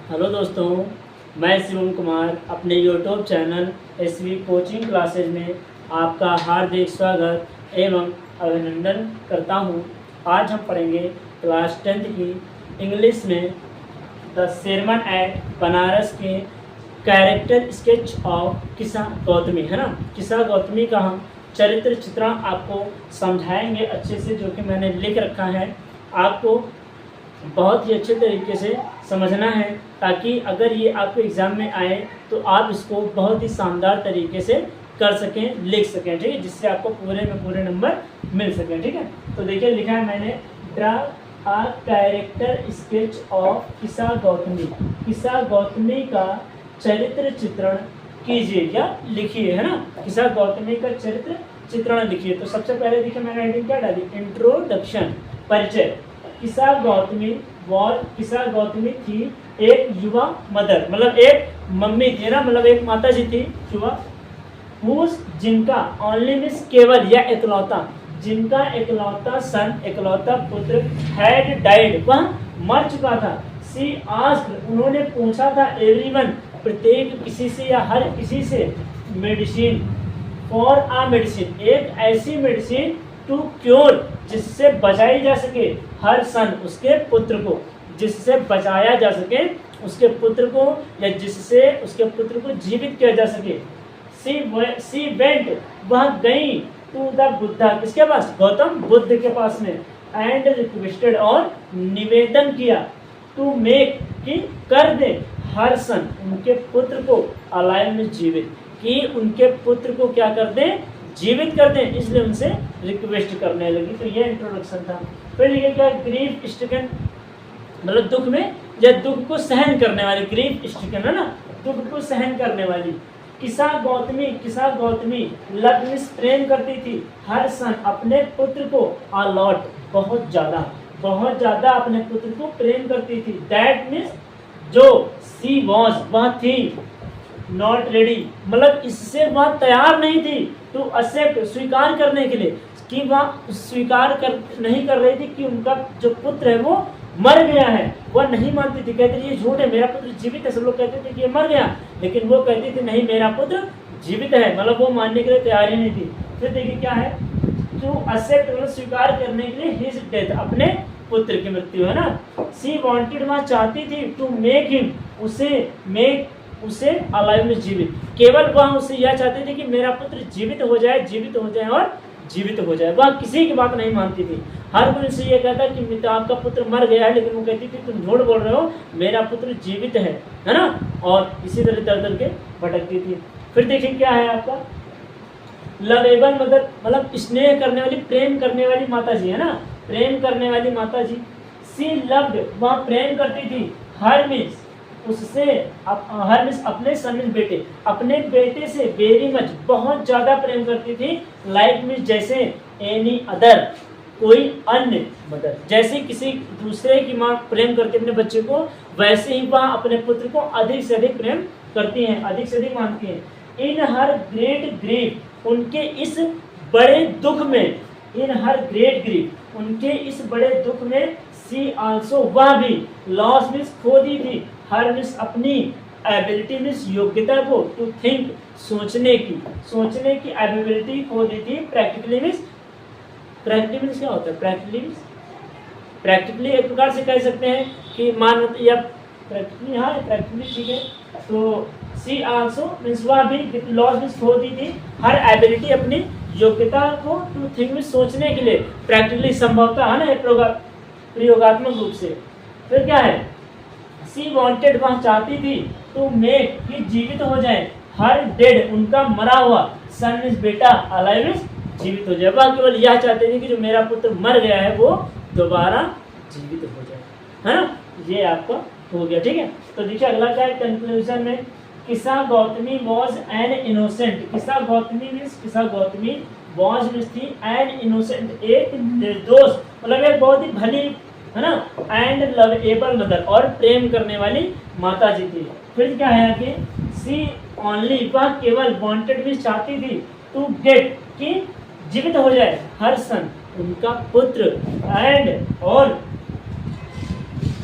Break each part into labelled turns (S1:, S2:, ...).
S1: Hello दोस्तों, मैं शिवम कुमार अपने YouTube channel SV coaching classes में आपका हार्दिक स्वागत एवं अभिनंदन करता हूं। आज हम पढ़ेंगे क्लास 10th की इंग्लिश में द शेरमन एट बनारस के character sketch of Kisa Gautami, है ना। किस्सा गौतमी का हम चरित्र चित्रण आपको समझाएंगे अच्छे से, जो कि मैंने लिख रखा है। आपको बहुत ही अच्छे तरीके से समझना है ताकि अगर ये आपके एग्ज़ाम में आए तो आप इसको बहुत ही शानदार तरीके से कर सकें, लिख सकें, ठीक है, जिससे आपको पूरे में पूरे नंबर मिल सकें। ठीक है, तो देखिए लिखा है मैंने, draw a character sketch of Kisa Gotami. किस्सा गौतमी का चरित्र चित्रण कीजिए या लिखिए, है ना। किस्सा गौतमी का चरित्र चित्रण लिखिए। तो सबसे पहले देखिए मैंने हेडिंग क्या डाली, इंट्रोडक्शन, परिचय। किस्सा गौतमी थी एक युवा मदर, मतलब एक मम्मी थी ना, मतलब एक माता जी थी युवा, जिनका ओनली मीन्स केवल या इकलौता, जिनका इकलौता सन, इकलौता पुत्र हैड डाइड, वह मर चुका था। सी आस्क्ड, उन्होंने पूछा था, एवरीवन, प्रत्येक किसी से या हर किसी से, मेडिसिन, फॉर आ मेडिसिन, एक ऐसी मेडिसिन, टू क्योर, जिससे बचाई जा सके, हर सन, उसके पुत्र को, जिससे बचाया जा सके उसके पुत्र को, या जिससे उसके पुत्र को जीवित किया जा सके। सी वेंट, वह गई, टू द बुद्धा, किसके पास, गौतम बुद्ध के पास में, एंड रिक्वेस्टेड, और निवेदन किया, टू मेक, कि कर दे, हर सन, उनके पुत्र को, अलाइव में जीवित, कि उनके पुत्र को क्या कर दे, जीवित कर दें, इसलिए उनसे रिक्वेस्ट करने लगी। तो ये इंट्रोडक्शन था। फिर ये क्या, ग्रीफ स्ट्रिकन, मतलब दुख में या दुख को सहन करने वाली, ग्रीफ स्ट्रिकन, है ना, दुख को सहन करने वाली। किस्सा गौतमी लव मीन्स प्रेम करती थी, हर सन, अपने पुत्र को, अलॉट, बहुत ज्यादा अपने पुत्र को प्रेम करती थी। दैट मीन्स जो, सी वॉज, वह थी, नॉट रेडी, मतलब इससे वह तैयार नहीं थी, टू एक्सेप्ट, स्वीकार करने के लिए, कि वह नहीं कर रही थी कि उनका जो पुत्र है वो मर गया है। वह नहीं मानती थी, कहती थी ये झूठ है, मेरा पुत्र जीवित है। सब लोग कहते थे कि ये मर गया, लेकिन वो कहती थी नहीं, मेरा पुत्र जीवित है, मतलब वो मानने के लिए तैयार ही नहीं थी। फिर देखिए क्या है, टू एक्सेप्ट, मतलब स्वीकार करने के लिए, हिज डेथ, अपने पुत्र की मृत्यु, है ना। सी वांटेड, वह चाहती थी, टू मेक हिम, उसे अलाइव में, जीवित, केवल वह उसे यह चाहती थी कि मेरा पुत्र जीवित हो जाए और जीवित हो जाए। वह किसी की बात नहीं मानती थी। हर कोई से ये कहता कि आपका पुत्र मर गया है, लेकिन वो कहती थी तुम झूठ बोल रहे हो, मेरा पुत्र जीवित है ना। और इसी तरह दर के भटकती थी। फिर देखिए क्या है आपका, लवेबल मदर, मतलब स्नेह करने वाली, प्रेम करने वाली माता जी, है ना, प्रेम करने वाली माता जी। सी लव्ड, वह प्रेम करती थी, हर मीन्स उससे, हर मीन्स अपने सन मीन्स बेटे, अपने बेटे से, वेरी मच, बहुत ज्यादा प्रेम करती थी। लाइक मीन्स जैसे, एनी अदर, कोई अन्य मदर, जैसे किसी दूसरे की माँ प्रेम करती है अपने बच्चे को, वैसे ही वह अपने पुत्र को अधिक से अधिक प्रेम करती हैं, अधिक से अधिक मानती हैं। इन हर ग्रेट ग्रीफ, उनके इस बड़े दुख में, इन हर ग्रेट ग्रीफ, उनके इस बड़े दुख में, सी आल्सो, वह भी, लॉस मीन्स खो दी थी, हर मीन्स अपनी, एबिलिटी मीन्स योग्यता को, टू थिंक, सोचने की एबिलिटी खो दी थी। प्रैक्टिकली मीन्स क्या होता है, प्रैक्टिकली एक प्रकार से कह सकते हैं कि मान, या प्रैक्टिकली, हाँ प्रैक्टिकली ठीक है। तो सी आल्सो मीन्स वह भी, लॉस मीन्स खो दी थी, हर एबिलिटी, अपनी योग्यता को, टू थिंक मीन्स सोचने के लिए, प्रैक्टिकली संभवता, है ना, एक प्रयोगात्मक रूप से। फिर क्या है, सी वांटेड, वह चाहती थी, टू मेक, कि जीवित हो जाए, हर डेड, उनका मरा हुआ, सन मीन्स बेटा, अलाइव मीन्स जीवित हो जाए। वह केवल यह चाहते थे कि जो मेरा पुत्र मर गया है वो दोबारा जीवित हो जाए, है ना। ये आपका हो गया, ठीक है। तो देखिए अगला क्या है, कंक्लूजन में, किस्सा गौतमी वॉज एन इनोसेंट, किस्सा गौतमी वॉज मीन्स थी, एन इनोसेंट, एक निर्दोष, मतलब एक बहुत ही भली, है ना, एंड लवेबल मदर, और प्रेम करने वाली माता जी थी। फिर क्या है आगे, सी ओनली, वह केवल, वांटेड भी चाहती थी, टू गेट, कि जीवित हो जाए, हर सन, उनका पुत्र, एंड, और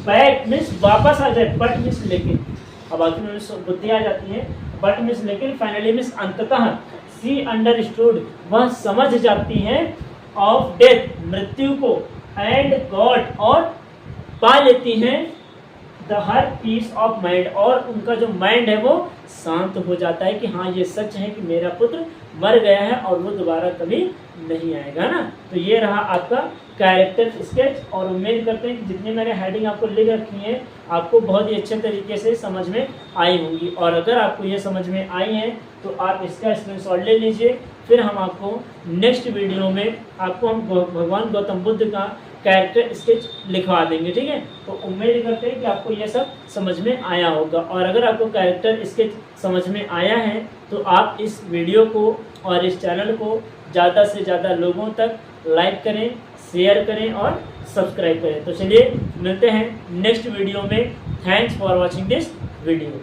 S1: बैक मीन्स वापस आ जाए, बट मीन्स लेकिन, अब आखिर में बुद्धि आ जाती है, बट मीन्स लेकिन, फाइनली मीन्स अंततः, सी अंडरस्टूड वह समझ जाती है, ऑफ डेथ मृत्यु को, एंड गॉड और पा लेती हैं the her peace of mind, और उनका जो माइंड है वो शांत हो जाता है कि हाँ ये सच है कि मेरा पुत्र मर गया है और वो दोबारा कभी नहीं आएगा ना। तो ये रहा आपका कैरेक्टर स्केच, और उम्मीद करते हैं कि जितनी मैंने हेडिंग आपको लिख रखी है आपको बहुत ही अच्छे तरीके से समझ में आई होंगी, और अगर आपको ये समझ में आई है तो आप इसका स्क्रीनशॉट ले लीजिए, फिर हम आपको नेक्स्ट वीडियो में आपको हम भगवान गौतम बुद्ध का कैरेक्टर स्केच लिखवा देंगे, ठीक है। तो उम्मीद करते हैं कि आपको ये सब समझ में आया होगा, और अगर आपको कैरेक्टर स्केच समझ में आया है तो आप इस वीडियो को और इस चैनल को ज़्यादा से ज़्यादा लोगों तक लाइक करें, शेयर करें और सब्सक्राइब करें। तो चलिए मिलते हैं नेक्स्ट वीडियो में। Thanks for watching this video.